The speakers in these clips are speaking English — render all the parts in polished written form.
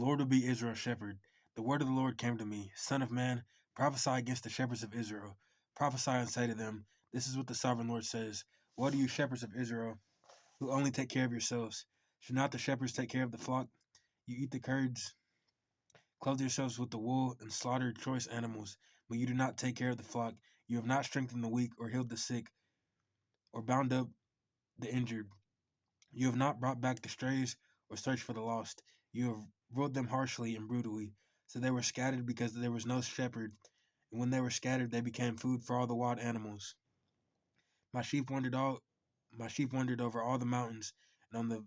Lord will be Israel's shepherd. The word of the Lord came to me, Son of man, prophesy against the shepherds of Israel. Prophesy and say to them, this is what the sovereign Lord says. Woe to you, shepherds of Israel, who only take care of yourselves. Should not the shepherds take care of the flock? You eat the curds, clothe yourselves with the wool, and slaughter choice animals, but you do not take care of the flock. You have not strengthened the weak, or healed the sick, or bound up the injured. You have not brought back the strays, or searched for the lost. You have ruled them harshly and brutally. So they were scattered because there was no shepherd, and when they were scattered, they became food for all the wild animals. My sheep wandered all my sheep wandered over all the mountains, and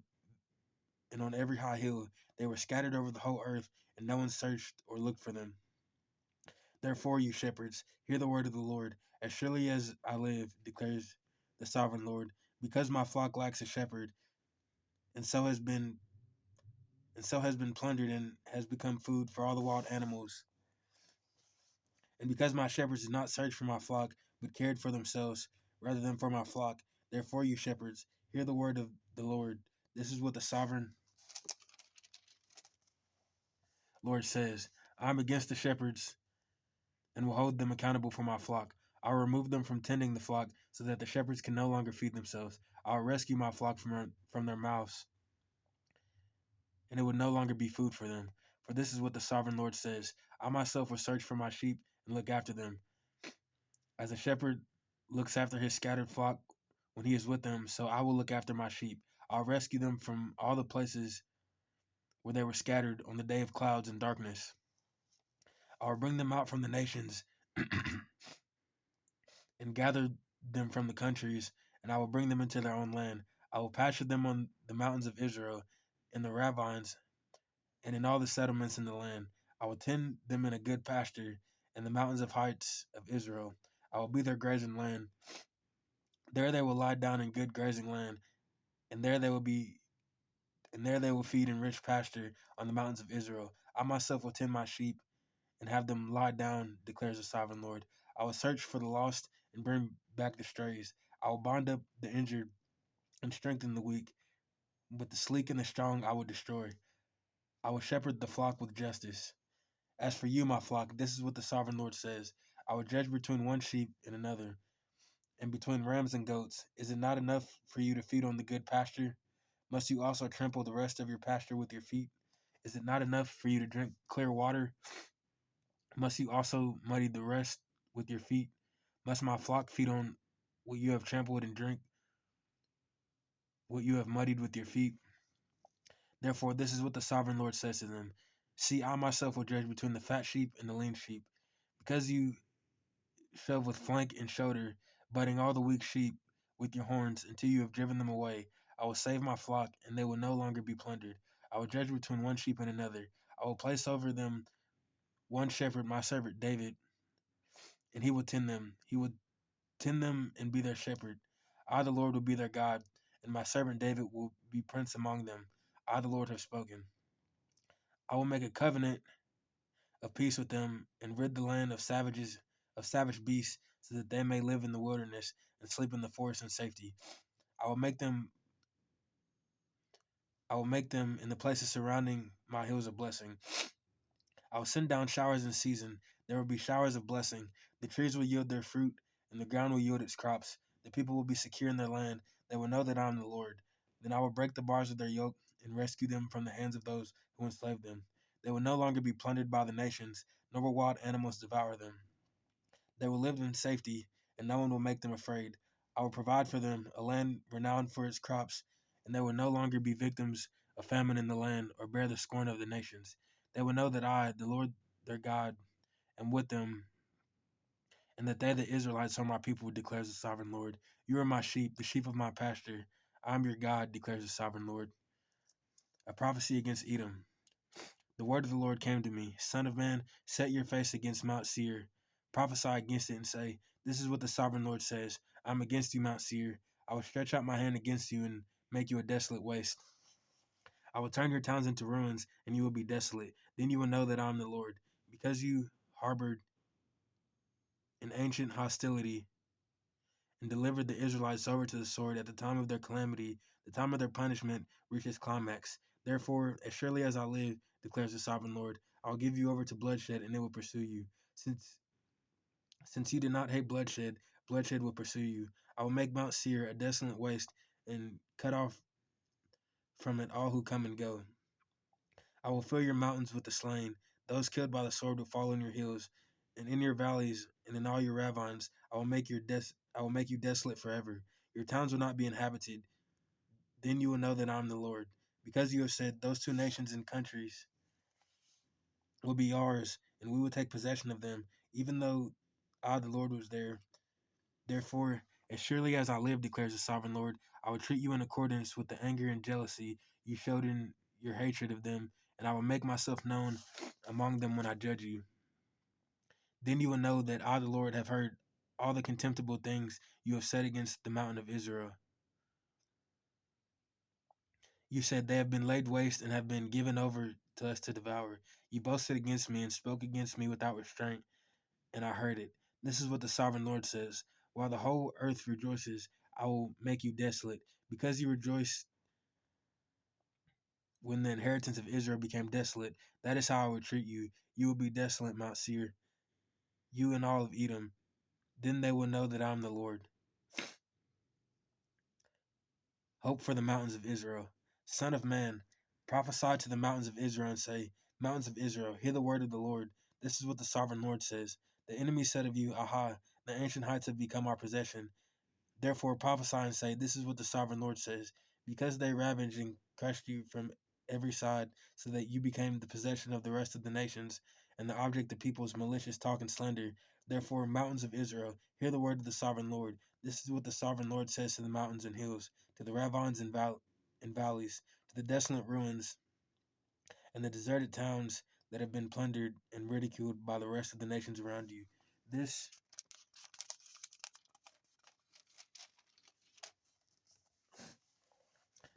on every high hill. They were scattered over the whole earth, and no one searched or looked for them. Therefore, you shepherds, hear the word of the Lord. As surely as I live, declares the sovereign Lord, because my flock lacks a shepherd, and so has been plundered and has become food for all the wild animals. And because my shepherds did not search for my flock, but cared for themselves rather than for my flock, therefore, you shepherds, hear the word of the Lord. This is what the sovereign Lord says. I am against the shepherds and will hold them accountable for my flock. I will remove them from tending the flock so that the shepherds can no longer feed themselves. I will rescue my flock from their mouths, and it would no longer be food for them. For this is what the sovereign Lord says. I myself will search for my sheep and look after them. As a shepherd looks after his scattered flock when he is with them, so I will look after my sheep. I'll rescue them from all the places where they were scattered on the day of clouds and darkness. I will bring them out from the nations and gather them from the countries, and I will bring them into their own land. I will pasture them on the mountains of Israel, in the ravines, and in all the settlements in the land. I will tend them in a good pasture, in the mountains of heights of Israel. I will be their grazing land. There they will lie down in good grazing land, and there they will feed in rich pasture on the mountains of Israel. I myself will tend my sheep and have them lie down, declares the sovereign Lord. I will search for the lost and bring back the strays. I will bind up the injured and strengthen the weak, but the sleek and the strong I will destroy. I will shepherd the flock with justice. As for you, my flock, this is what the sovereign Lord says. I will judge between one sheep and another, and between rams and goats. Is it not enough for you to feed on the good pasture? Must you also trample the rest of your pasture with your feet? Is it not enough for you to drink clear water? Must you also muddy the rest with your feet? Must my flock feed on what you have trampled and drink what you have muddied with your feet? Therefore, this is what the sovereign Lord says to them. See, I myself will judge between the fat sheep and the lean sheep. Because you shove with flank and shoulder, butting all the weak sheep with your horns until you have driven them away, I will save my flock, and they will no longer be plundered. I will judge between one sheep and another. I will place over them one shepherd, my servant David, and he will tend them. He will tend them and be their shepherd. I, the Lord, will be their God, and my servant David will be prince among them. I, the Lord, have spoken. I will make a covenant of peace with them and rid the land of savage beasts, so that they may live in the wilderness and sleep in the forest in safety. I will make them I will make them in the places surrounding my hills a blessing. I will send down showers in season. There will be showers of blessing. The trees will yield their fruit, and the ground will yield its crops. The people will be secure in their land. They will know that I am the Lord. Then I will break the bars of their yoke and rescue them from the hands of those who enslaved them. They will no longer be plundered by the nations, nor will wild animals devour them. They will live in safety, and no one will make them afraid. I will provide for them a land renowned for its crops, and they will no longer be victims of famine in the land or bear the scorn of the nations. They will know that I, the Lord their God, am with them, and that they, the Israelites, are my people, declares the sovereign Lord. You are my sheep, the sheep of my pasture. I am your God, declares the sovereign Lord. A prophecy against Edom. The word of the Lord came to me. Son of man, set your face against Mount Seir. Prophesy against it and say, this is what the sovereign Lord says. I am against you, Mount Seir. I will stretch out my hand against you and make you a desolate waste. I will turn your towns into ruins, and you will be desolate. Then you will know that I am the Lord. Because you harbored an ancient hostility and delivered the Israelites over to the sword at the time of their calamity, the time of their punishment reached its climax. Therefore, as surely as I live, declares the sovereign Lord, I will give you over to bloodshed, and it will pursue you. Since you did not hate bloodshed, bloodshed will pursue you. I will make Mount Seir a desolate waste, and cut off from it all who come and go. I will fill your mountains with the slain. Those killed by the sword will fall on your hills, and in your valleys and in all your ravines, I will make you desolate forever. Your towns will not be inhabited. Then you will know that I am the Lord. Because you have said, those two nations and countries will be ours, and we will take possession of them, even though I, the Lord, was there. Therefore, as surely as I live, declares the sovereign Lord, I will treat you in accordance with the anger and jealousy you showed in your hatred of them, and I will make myself known among them when I judge you. Then you will know that I, the Lord, have heard all the contemptible things you have said against the mountain of Israel. You said they have been laid waste and have been given over to us to devour. You boasted against me and spoke against me without restraint, and I heard it. This is what the sovereign Lord says. While the whole earth rejoices, I will make you desolate. Because you rejoiced when the inheritance of Israel became desolate, that is how I will treat you. You will be desolate, Mount Seir, you and all of Edom. Then they will know that I am the Lord. Hope for the mountains of Israel. Son of man, prophesy to the mountains of Israel and say, Mountains of Israel, hear the word of the Lord. This is what the sovereign Lord says. The enemy said of you, Aha, the ancient heights have become our possession. Therefore prophesy and say, This is what the sovereign Lord says. Because they ravaged and crushed you from every side, so that you became the possession of the rest of the nations, and the object of people's malicious talk and slander. Therefore, mountains of Israel, hear the word of the sovereign Lord. This is what the sovereign Lord says to the mountains and hills, to the ravines and valleys, to the desolate ruins and the deserted towns that have been plundered and ridiculed by the rest of the nations around you. This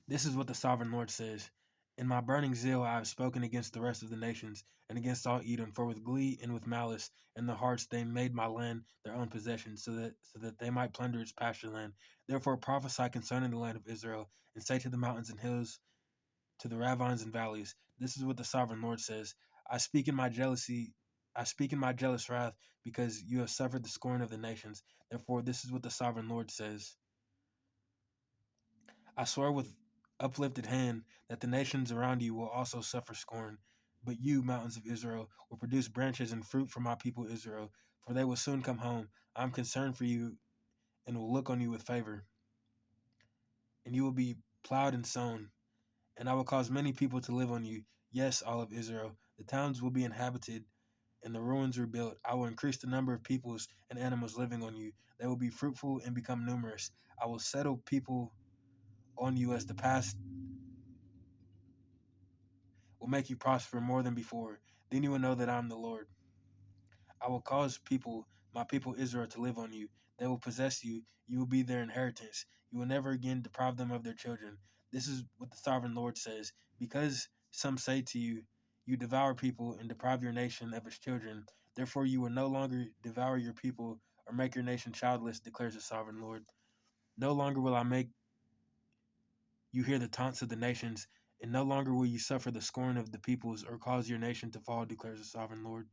This is what the sovereign Lord says. In my burning zeal I have spoken against the rest of the nations, and against all Edom, for with glee and with malice in their hearts they made my land their own possession, so that they might plunder its pasture land. Therefore prophesy concerning the land of Israel, and say to the mountains and hills, to the ravines and valleys, This is what the sovereign Lord says. I speak in my jealous wrath, because you have suffered the scorn of the nations. Therefore this is what the sovereign Lord says. I swear with uplifted hand that the nations around you will also suffer scorn. But you, mountains of Israel, will produce branches and fruit for my people Israel, for they will soon come home. I am concerned for you and will look on you with favor. And you will be plowed and sown, and I will cause many people to live on you. Yes, all of Israel. The towns will be inhabited and the ruins rebuilt. I will increase the number of peoples and animals living on you. They will be fruitful and become numerous. I will settle people on you as the past will make you prosper more than before. Then you will know that I am the Lord. I will cause my people Israel, to live on you. They will possess you. You will be their inheritance. You will never again deprive them of their children. This is what the sovereign Lord says. Because some say to you, You devour people and deprive your nation of its children. Therefore you will no longer devour your people or make your nation childless, declares the sovereign Lord. No longer will I make you hear the taunts of the nations, and no longer will you suffer the scorn of the peoples or cause your nation to fall, declares the sovereign Lord.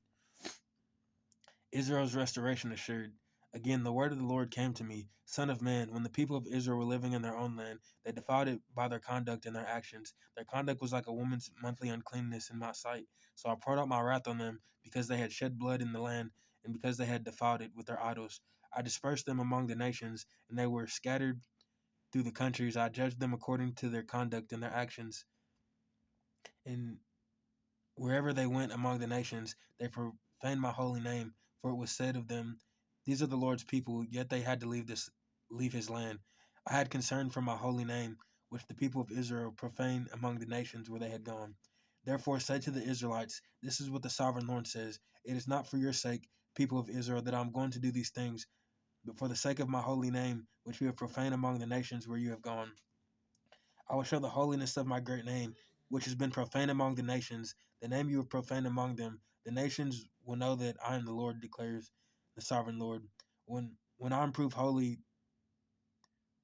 Israel's restoration assured. Again, the word of the Lord came to me, Son of man, when the people of Israel were living in their own land, they defiled it by their conduct and their actions. Their conduct was like a woman's monthly uncleanness in my sight. So I poured out my wrath on them, because they had shed blood in the land, and because they had defiled it with their idols. I dispersed them among the nations, and they were scattered through the countries. I judged them according to their conduct and their actions. And wherever they went among the nations, they profaned my holy name, for it was said of them, These are the Lord's people, yet they had to leave his land. I had concern for my holy name, which the people of Israel profaned among the nations where they had gone. Therefore say to the Israelites, This is what the sovereign Lord says, It is not for your sake, people of Israel, that I am going to do these things, but for the sake of my holy name, which you have profaned among the nations where you have gone. I will show the holiness of my great name, which has been profaned among the nations, the name you have profaned among them. The nations will know that I am the Lord, declares the sovereign Lord. When I am proved holy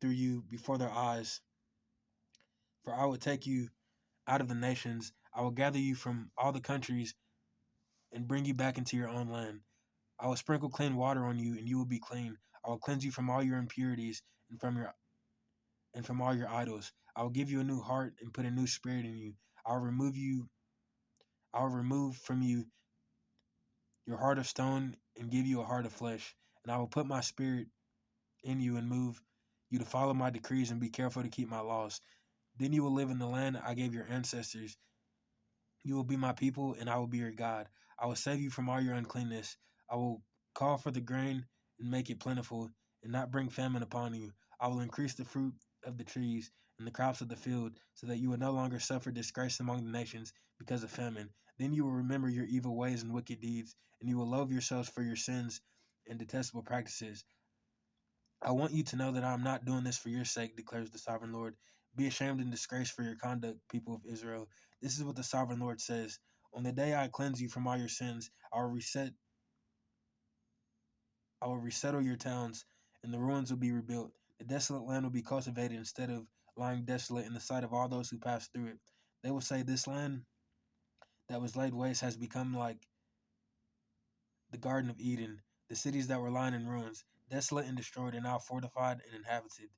through you before their eyes, for I will take you out of the nations. I will gather you from all the countries and bring you back into your own land. I will sprinkle clean water on you, and you will be clean. I will cleanse you from all your impurities and from all your idols. I will give you a new heart and put a new spirit in you. I will remove you. I will remove from you your heart of stone and give you a heart of flesh. And I will put my spirit in you and move you to follow my decrees and be careful to keep my laws. Then you will live in the land I gave your ancestors. You will be my people, and I will be your God. I will save you from all your uncleanness. I will call for the grain and make it plentiful, and not bring famine upon you. I will increase the fruit of the trees and the crops of the field, so that you will no longer suffer disgrace among the nations because of famine. Then you will remember your evil ways and wicked deeds, and you will loathe yourselves for your sins and detestable practices. I want you to know that I am not doing this for your sake, declares the sovereign Lord. Be ashamed and disgraced for your conduct, people of Israel. This is what the sovereign Lord says. On the day I cleanse you from all your sins, I will resettle your towns, and the ruins will be rebuilt. The desolate land will be cultivated instead of lying desolate in the sight of all those who pass through it. They will say, this land that was laid waste has become like the Garden of Eden. The cities that were lying in ruins, desolate and destroyed, are now fortified and inhabited.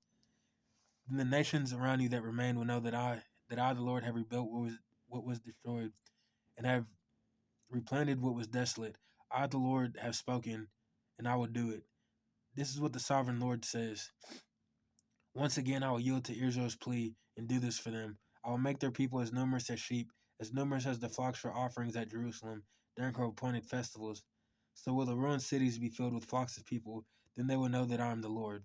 Then the nations around you that remain will know that I, the Lord, have rebuilt what was destroyed, and have replanted what was desolate. I, the Lord, have spoken, and I will do it. This is what the sovereign Lord says. Once again, I will yield to Israel's plea and do this for them. I will make their people as numerous as sheep, as numerous as the flocks for offerings at Jerusalem during her appointed festivals. So will the ruined cities be filled with flocks of people. Then they will know that I am the Lord.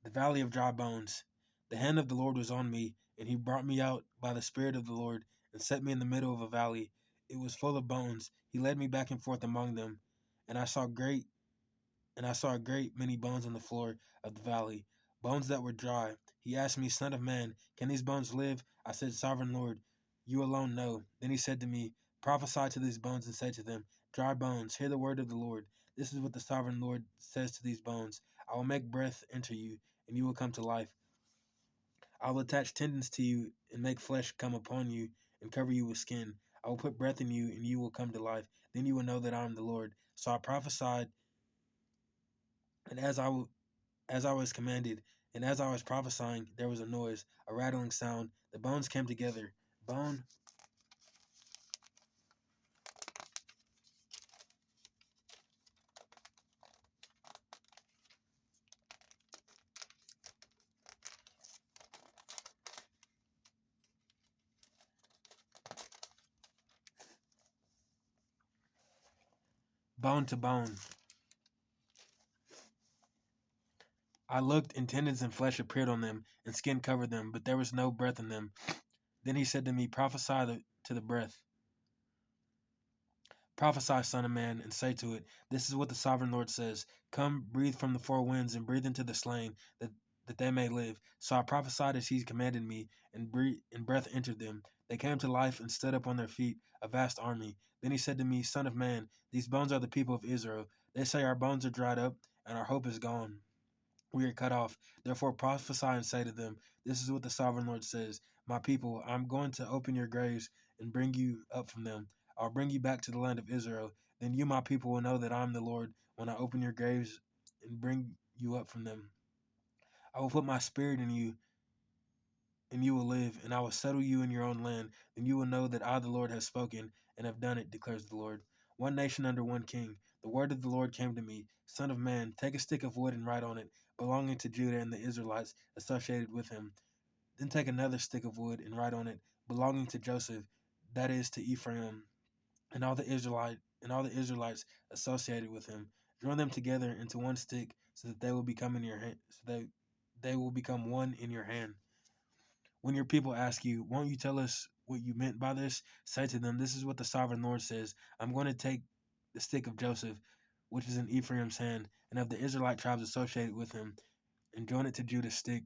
The valley of dry bones. The hand of the Lord was on me, and he brought me out by the Spirit of the Lord, and set me in the middle of a valley. It was full of bones. He led me back and forth among them, and I saw a great many bones on the floor of the valley, bones that were dry. He asked me, Son of man, can these bones live? I said, Sovereign Lord, you alone know. Then he said to me, Prophesy to these bones and say to them, Dry bones, hear the word of the Lord. This is what the Sovereign Lord says to these bones. I will make breath enter you, and you will come to life. I will attach tendons to you and make flesh come upon you and cover you with skin. I will put breath in you, and you will come to life. Then you will know that I am the Lord. So I prophesied, and as I was commanded, and as I was prophesying, there was a noise, a rattling sound. The bones came together, bone bone to bone. I looked, and tendons and flesh appeared on them, and skin covered them, but there was no breath in them. Then he said to me, to the breath. Prophesy, Son of Man, and say to it, This is what the Sovereign Lord says. Come, breathe from the four winds, and breathe into the slain, that they may live. So I prophesied as he commanded me, and breath entered them. They came to life and stood up on their feet, a vast army. Then he said to me, Son of man, these bones are the people of Israel. They say our bones are dried up, and our hope is gone. We are cut off. Therefore prophesy and say to them, This is what the Sovereign Lord says. My people, I am going to open your graves and bring you up from them. I'll bring you back to the land of Israel. Then you, my people, will know that I am the Lord when I open your graves and bring you up from them. I will put my spirit in you, and you will live, and I will settle you in your own land. Then you will know that I, the Lord, have spoken and have done it, declares the Lord. One nation under one king. The word of the Lord came to me. Son of man, take a stick of wood and write on it, belonging to Judah and the Israelites associated with him. Then take another stick of wood and write on it, belonging to Joseph, that is to Ephraim, and all the Israelites associated with him. Join them together into one stick, so that they will become in your hand, so that they will become one in your hand. When your people ask you, Won't you tell us what you meant by this? Say to them, This is what the sovereign Lord says. I'm going to take the stick of Joseph, which is in Ephraim's hand, and of the Israelite tribes associated with him, and join it to Judah's stick.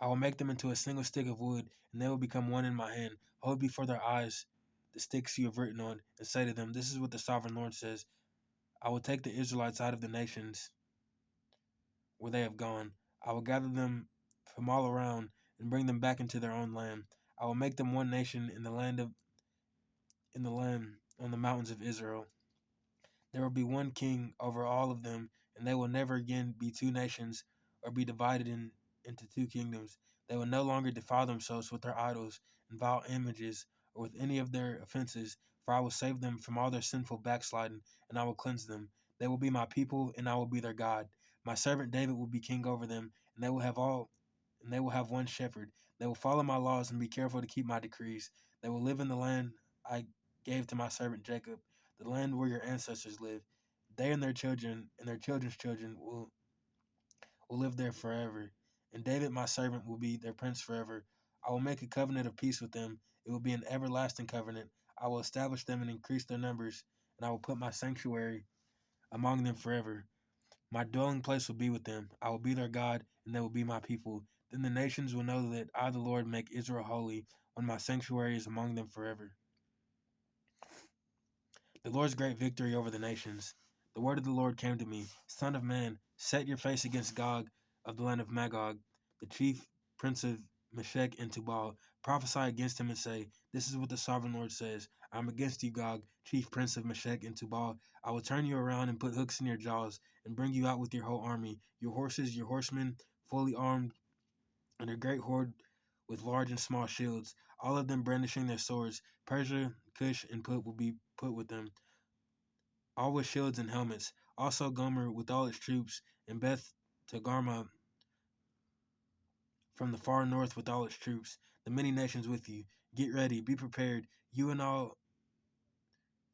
I will make them into a single stick of wood, and they will become one in my hand. Hold before their eyes the sticks you have written on, and say to them, This is what the sovereign Lord says. I will take the Israelites out of the nations where they have gone. I will gather them from all around and bring them back into their own land. I will make them one nation in the land on the mountains of Israel. There will be one king over all of them, and they will never again be two nations or be divided into two kingdoms. They will no longer defile themselves with their idols and vile images or with any of their offenses, for I will save them from all their sinful backsliding, and I will cleanse them. They will be my people, and I will be their God. My servant David will be king over them, and they will have one shepherd. They will follow my laws and be careful to keep my decrees. They will live in the land I gave to my servant Jacob, the land where your ancestors lived. They and their children's children will live there forever. And David, my servant, will be their prince forever. I will make a covenant of peace with them. It will be an everlasting covenant. I will establish them and increase their numbers, and I will put my sanctuary among them forever. My dwelling place will be with them. I will be their God, and they will be my people. Then the nations will know that I, the Lord, make Israel holy, when my sanctuary is among them forever. The Lord's great victory over the nations. The word of the Lord came to me: Son of man, set your face against Gog of the land of Magog, the chief prince of Meshech and Tubal. Prophesy against him and say, This is what the sovereign Lord says: I am against you, Gog, chief prince of Meshech and Tubal. I will turn you around and put hooks in your jaws and bring you out with your whole army, your horses, your horsemen, fully armed, and a great horde with large and small shields, all of them brandishing their swords. Persia, Cush, and Put will be put with them, all with shields and helmets. Also Gomer with all its troops, and Beth Togarmah from the far north with all its troops. The many nations with you. Get ready, be prepared, you and all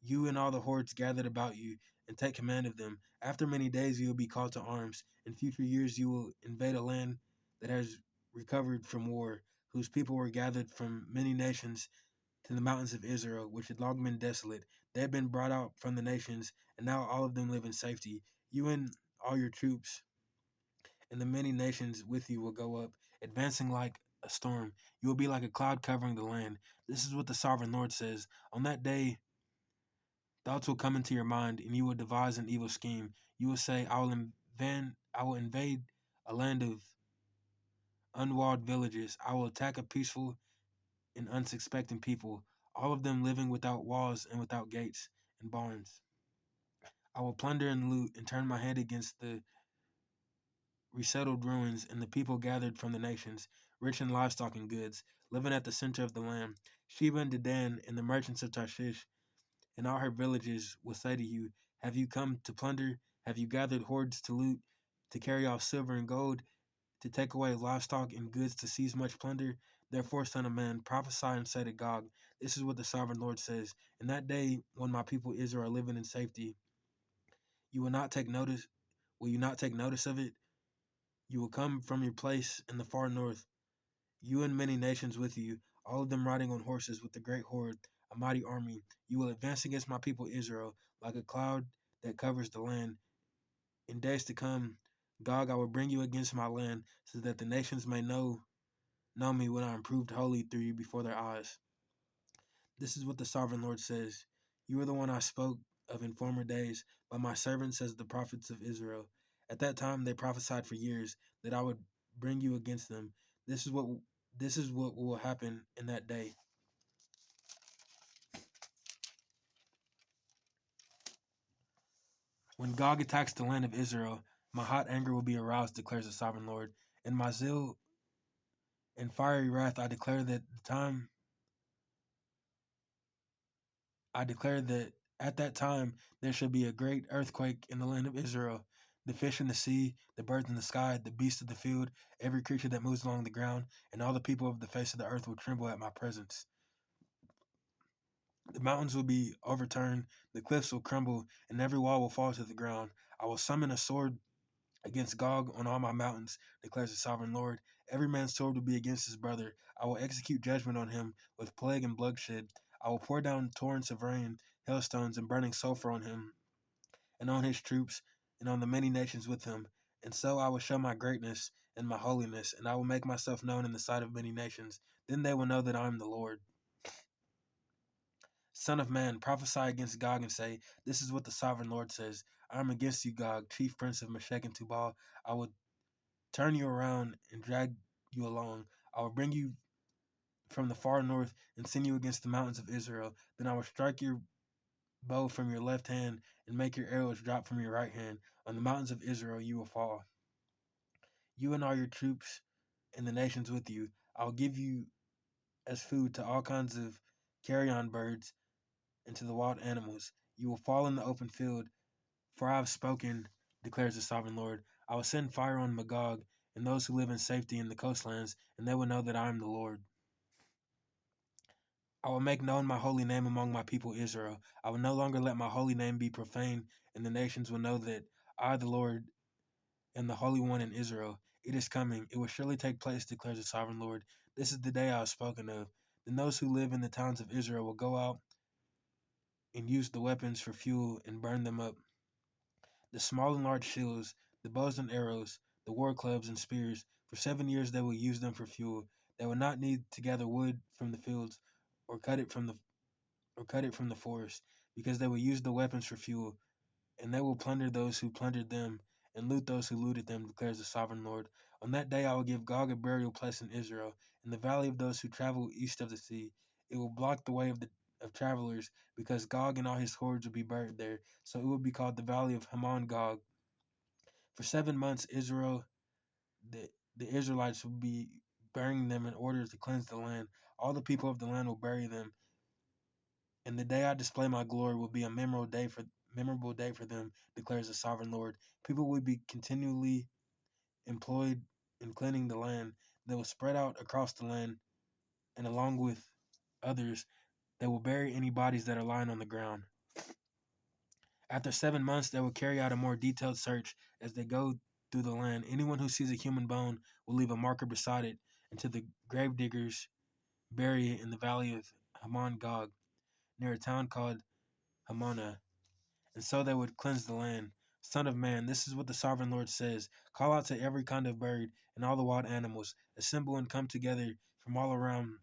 the hordes gathered about you, and take command of them. After many days you will be called to arms. In future years you will invade a land that has recovered from war, whose people were gathered from many nations to the mountains of Israel, which had long been desolate. They had been brought out from the nations, and now all of them live in safety. You and all your troops and the many nations with you will go up, advancing like a storm. You will be like a cloud covering the land. This is what the sovereign Lord says. On that day, thoughts will come into your mind, and you will devise an evil scheme. You will say, I will invade a land of unwalled villages. I will attack a peaceful and unsuspecting people, all of them living without walls and without gates and barns. I will plunder and loot and turn my hand against the resettled ruins and the people gathered from the nations, rich in livestock and goods, living at the center of the land. Sheba and Dedan and the merchants of Tarshish and all her villages will say to you, Have you come to plunder? Have you gathered hordes to loot, to carry off silver and gold, to take away livestock and goods, to seize much plunder? Therefore, son of man, prophesy and say to Gog, This is what the sovereign Lord says. In that day, when my people Israel are living in safety, you will not take notice. Will you not take notice of it? You will come from your place in the far north, you and many nations with you, all of them riding on horses with a great horde, a mighty army. You will advance against my people Israel like a cloud that covers the land. In days to come, Gog, I will bring you against my land, so that the nations may know me when I am proved holy through you before their eyes. This is what the sovereign Lord says. You are the one I spoke of in former days by my servants as the prophets of Israel. At that time they prophesied for years that I would bring you against them. This is what this is what will happen in that day. When Gog attacks the land of Israel, my hot anger will be aroused, declares the sovereign Lord. In my zeal and fiery wrath I declare that at that time there shall be a great earthquake in the land of Israel. The fish in the sea, the birds in the sky, the beasts of the field, every creature that moves along the ground, and all the people of the face of the earth will tremble at my presence. The mountains will be overturned, the cliffs will crumble, and every wall will fall to the ground. I will summon a sword against Gog on all my mountains, declares the sovereign Lord. Every man's sword will be against his brother. I will execute judgment on him with plague and bloodshed. I will pour down torrents of rain, hailstones, and burning sulfur on him, and on his troops, and on the many nations with him. And so I will show my greatness and my holiness, and I will make myself known in the sight of many nations. Then they will know that I am the Lord. Son of man, prophesy against Gog and say, This is what the sovereign Lord says. I am against you, Gog, chief prince of Meshech and Tubal. I will turn you around and drag you along. I will bring you from the far north and send you against the mountains of Israel. Then I will strike your bow from your left hand and make your arrows drop from your right hand. On the mountains of Israel you will fall, you and all your troops and the nations with you. I will give you as food to all kinds of carrion birds and to the wild animals. You will fall in the open field, for I have spoken, declares the sovereign Lord. I will send fire on Magog and those who live in safety in the coastlands, and they will know that I am the Lord. I will make known my holy name among my people Israel. I will no longer let my holy name be profaned, and the nations will know that I, the Lord, am the Holy One in Israel. It is coming. It will surely take place, declares the sovereign Lord. This is the day I have spoken of. Then those who live in the towns of Israel will go out and use the weapons for fuel and burn them up. The small and large shields, the bows and arrows, the war clubs and spears. For 7 years they will use them for fuel. They will not need to gather wood from the fields or cut it from the forest, because they will use the weapons for fuel, and they will plunder those who plundered them, and loot those who looted them, declares the sovereign Lord. On that day I will give Gog a burial place in Israel, in the valley of those who travel east of the sea. It will block the way of travelers, because Gog and all his hordes will be buried there. So it will be called the valley of Hamon Gog. For 7 months the, the Israelites will be burying them in order to cleanse the land. All the people of the land will bury them, and the day I display my glory will be a memorable day for them, declares the sovereign Lord. People will be continually employed in cleaning the land. They will spread out across the land, and along with others, they will bury any bodies that are lying on the ground. After 7 months, they will carry out a more detailed search as they go through the land. Anyone who sees a human bone will leave a marker beside it, until the grave diggers bury it in the valley of Hamon Gog, near a town called Hamona, and so they would cleanse the land. Son of man, this is what the sovereign Lord says. Call out to every kind of bird and all the wild animals. Assemble and come together from all around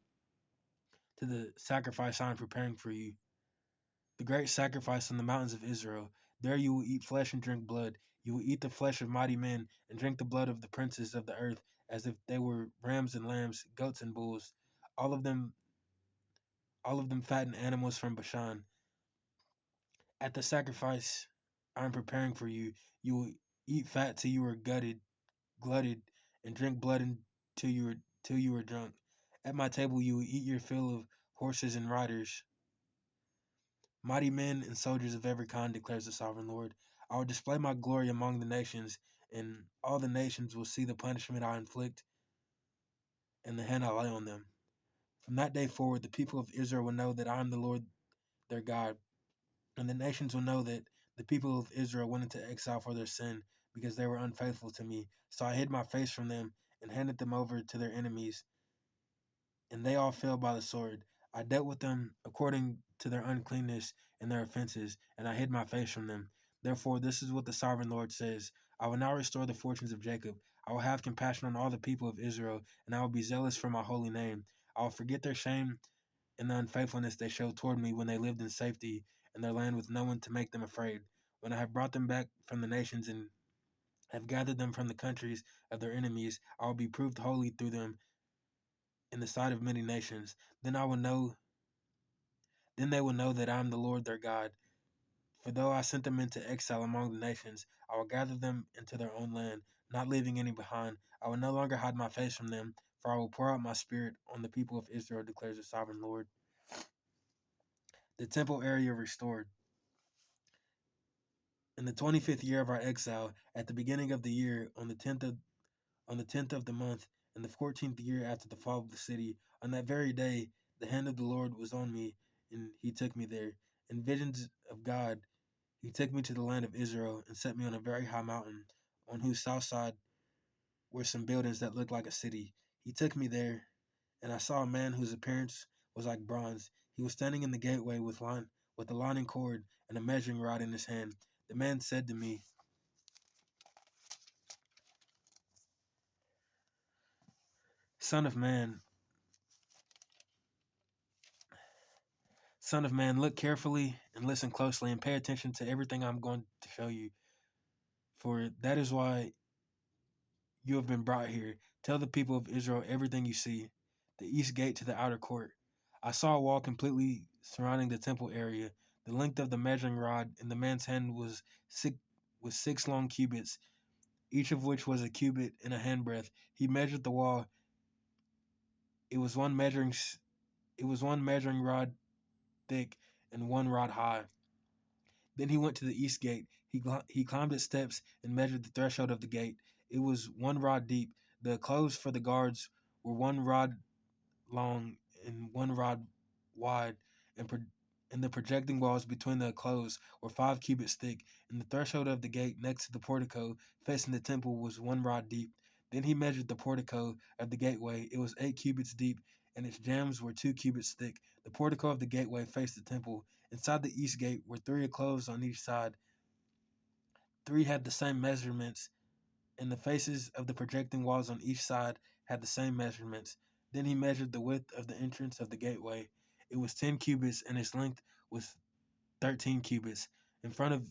to the sacrifice I am preparing for you, the great sacrifice on the mountains of Israel. There you will eat flesh and drink blood. You will eat the flesh of mighty men and drink the blood of the princes of the earth, as if they were rams and lambs, goats and bulls, all of them all of them fattened animals from Bashan. At the sacrifice I am preparing for you, you will eat fat till you are glutted, and drink blood till you are drunk. At my table you will eat your fill of horses and riders, mighty men and soldiers of every kind, declares the sovereign Lord. I will display my glory among the nations, and all the nations will see the punishment I inflict and the hand I lay on them. From that day forward, the people of Israel will know that I am the Lord their God, and the nations will know that the people of Israel went into exile for their sin, because they were unfaithful to me. So I hid my face from them and handed them over to their enemies, and they all fell by the sword. I dealt with them according to their uncleanness and their offenses, and I hid my face from them. Therefore, this is what the sovereign Lord says: I will now restore the fortunes of Jacob. I will have compassion on all the people of Israel, and I will be zealous for my holy name. I will forget their shame and the unfaithfulness they showed toward me when they lived in safety in their land with no one to make them afraid. When I have brought them back from the nations and have gathered them from the countries of their enemies, I will be proved holy through them in the sight of many nations. Then I will know then they will know that I am the Lord their God. For though I sent them into exile among the nations, I will gather them into their own land, not leaving any behind. I will no longer hide my face from them, for I will pour out my spirit on the people of Israel, declares the sovereign Lord. The temple area restored. In the 25th year of our exile, at the beginning of the year, on the 10th of the month, in the 14th year after the fall of the city, on that very day, the hand of the Lord was on me, and he took me there. In visions of God, he took me to the land of Israel and set me on a very high mountain, on whose south side were some buildings that looked like a city. He took me there, and I saw a man whose appearance was like bronze. He was standing in the gateway with a lining cord and a measuring rod in his hand. The man said to me, Son of man, Son of man, look carefully and listen closely and pay attention to everything I'm going to show you. For that is why you have been brought here. Tell the people of Israel everything you see. The east gate to the outer court. I saw a wall completely surrounding the temple area. The length of the measuring rod in the man's hand was 6 long cubits, each of which was a cubit and a handbreadth. He measured the wall. It was one measuring it was one measuring rod thick and 1 rod high. Then he went to the east gate. He climbed its steps and measured the threshold of the gate. It was 1 rod deep. The clothes for the guards were 1 rod long and 1 rod wide, and, and the projecting walls between the clothes were 5 cubits thick. And the threshold of the gate next to the portico facing the temple was 1 rod deep. Then he measured the portico of the gateway. It was 8 cubits deep, and its jambs were 2 cubits thick. The portico of the gateway faced the temple. Inside the east gate were 3 enclosed on each side. 3 had the same measurements, and the faces of the projecting walls on each side had the same measurements. Then he measured the width of the entrance of the gateway. It was 10 cubits, and its length was 13 cubits. In front of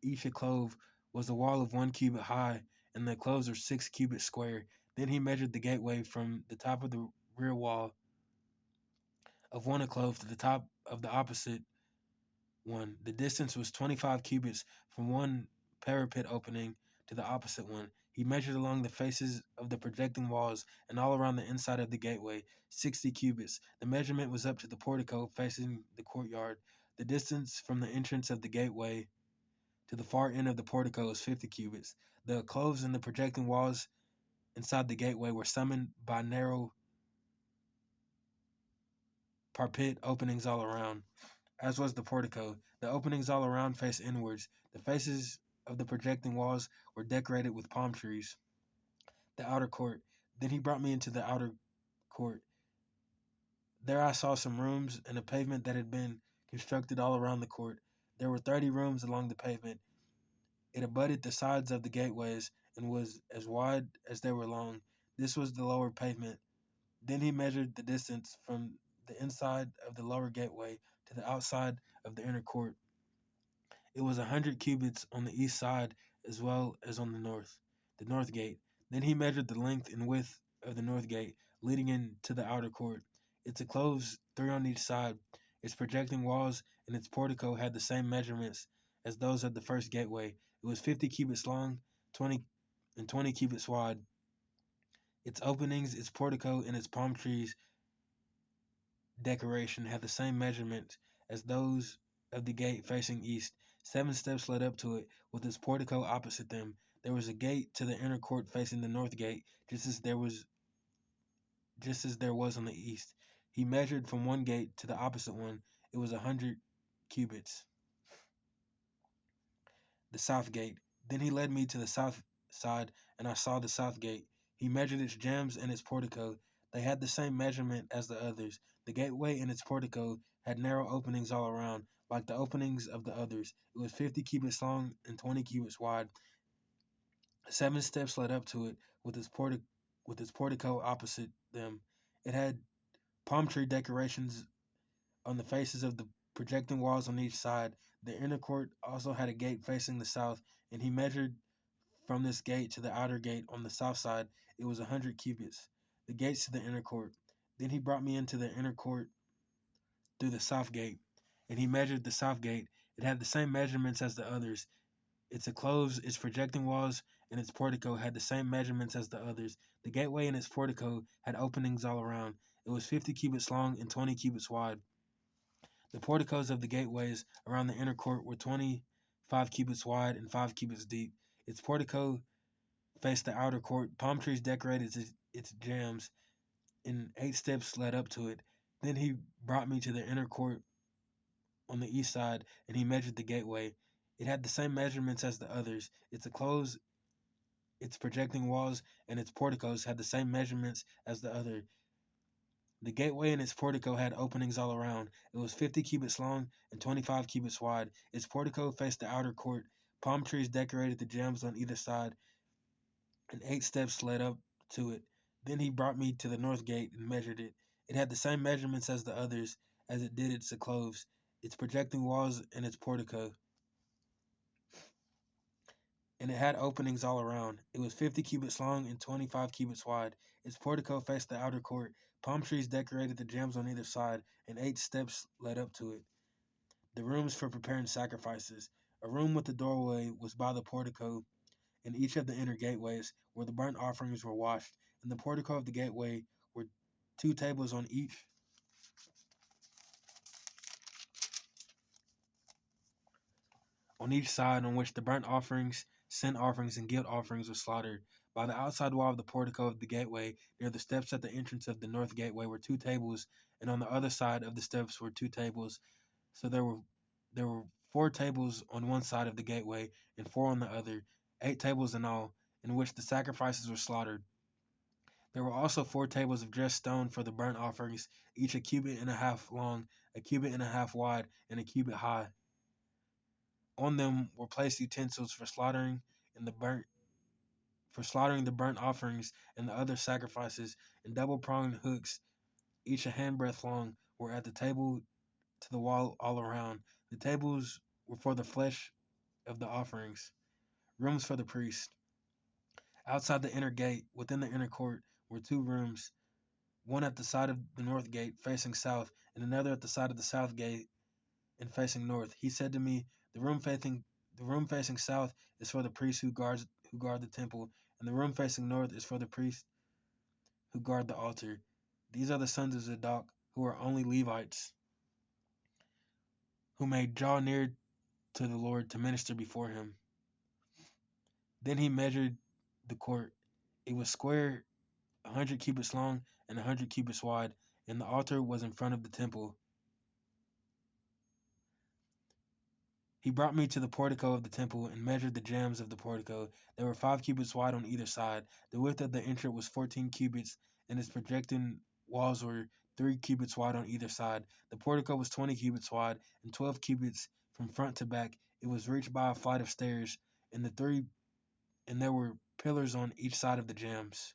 each enclave was a wall of 1 cubit high, and the enclosures were 6 cubits square. Then he measured the gateway from the top of the rear wall of one enclave to the top of the opposite one. The distance was 25 cubits from one parapet opening to the opposite one. He measured along the faces of the projecting walls and all around the inside of the gateway, 60 cubits. The measurement was up to the portico facing the courtyard. The distance from the entrance of the gateway to the far end of the portico was 50 cubits. The cloves in the projecting walls inside the gateway were summoned by narrow parapet openings all around, as was the portico. The openings all around faced inwards. The faces of the projecting walls were decorated with palm trees. The outer court. Then he brought me into the outer court. There I saw some rooms and a pavement that had been constructed all around the court. There were 30 rooms along the pavement. It abutted the sides of the gateways and was as wide as they were long. This was the lower pavement. Then he measured the distance from the inside of the lower gateway to the outside of the inner court. It was 100 cubits on the east side as well as on the north gate. Then he measured the length and width of the north gate, leading into the outer court. Its enclosed 3 on each side. Its projecting walls and its portico had the same measurements as those of the first gateway. It was 50 cubits long, 20 cubits wide. Its openings, its portico, and its palm trees decoration had the same measurements as those of the gate facing east. 7 steps led up to it, with its portico opposite them. There was a gate to the inner court facing the north gate, just as there was on the east. He measured from one gate to the opposite one. It was 100 cubits. The south gate. Then he led me to the south side, and I saw the south gate. He measured its jambs and its portico. They had the same measurement as the others. The gateway and its portico had narrow openings all around, like the openings of the others. It was 50 cubits long and 20 cubits wide. 7 steps led up to it, with its portico opposite them. It had palm tree decorations on the faces of the projecting walls on each side. The inner court also had a gate facing the south, and he measured from this gate to the outer gate on the south side. It was 100 cubits. The gates to the inner court. Then he brought me into the inner court through the south gate, and he measured the south gate. It had the same measurements as the others. Its enclosed, its projecting walls, and its portico had the same measurements as the others. The gateway and its portico had openings all around. It was 50 cubits long and 20 cubits wide. The porticos of the gateways around the inner court were 25 cubits wide and 5 cubits deep. Its portico faced the outer court. Palm trees decorated its jambs, and 8 steps led up to it. Then he brought me to the inner court on the east side, and he measured the gateway. It had the same measurements as the others. Its enclosed, its projecting walls, and its porticos had the same measurements as the other. The gateway and its portico had openings all around. It was 50 cubits long and 25 cubits wide. Its portico faced the outer court. Palm trees decorated the jambs on either side, and 8 steps led up to it. Then he brought me to the north gate and measured it. It had the same measurements as the others, as it did its enclosed, its projecting walls, and its portico. and it had openings all around. It was 50 cubits long and 25 cubits wide. Its portico faced the outer court. Palm trees decorated the jambs on either side, and 8 steps led up to it. The rooms for preparing sacrifices. A room with the doorway was by the portico in each of the inner gateways, where the burnt offerings were washed. In the portico of the gateway were 2 tables on each side, on which the burnt offerings, sin offerings, and guilt offerings were slaughtered. By the outside wall of the portico of the gateway, near the steps at the entrance of the north gateway, were 2 tables, and on the other side of the steps were 2 tables. So there were 4 tables on one side of the gateway and 4 on the other, 8 tables in all, in which the sacrifices were slaughtered. There were also 4 tables of dressed stone for the burnt offerings, each a cubit and a half long, a cubit and a half wide, and a cubit high. On them were placed utensils for slaughtering the burnt offerings and the other sacrifices, and double-pronged hooks, each a handbreadth long, were at the table to the wall all around. The tables were for the flesh of the offerings. Rooms for the priest. Outside the inner gate, within the inner court, were 2 rooms, one at the side of the north gate facing south, and another at the side of the south gate and facing north. He said to me, the room facing south is for the priests who guard the temple, and the room facing north is for the priests who guard the altar. These are the sons of Zadok, who are only Levites, who may draw near to the Lord to minister before him. Then he measured the court. It was square, 100 cubits long and 100 cubits wide, and the altar was in front of the temple. He brought me to the portico of the temple and measured the jambs of the portico. They were 5 cubits wide on either side. The width of the entrance was 14 cubits, and its projecting walls were 3 cubits wide on either side. The portico was 20 cubits wide and 12 cubits from front to back. It was reached by a flight of stairs, and there were pillars on each side of the jambs.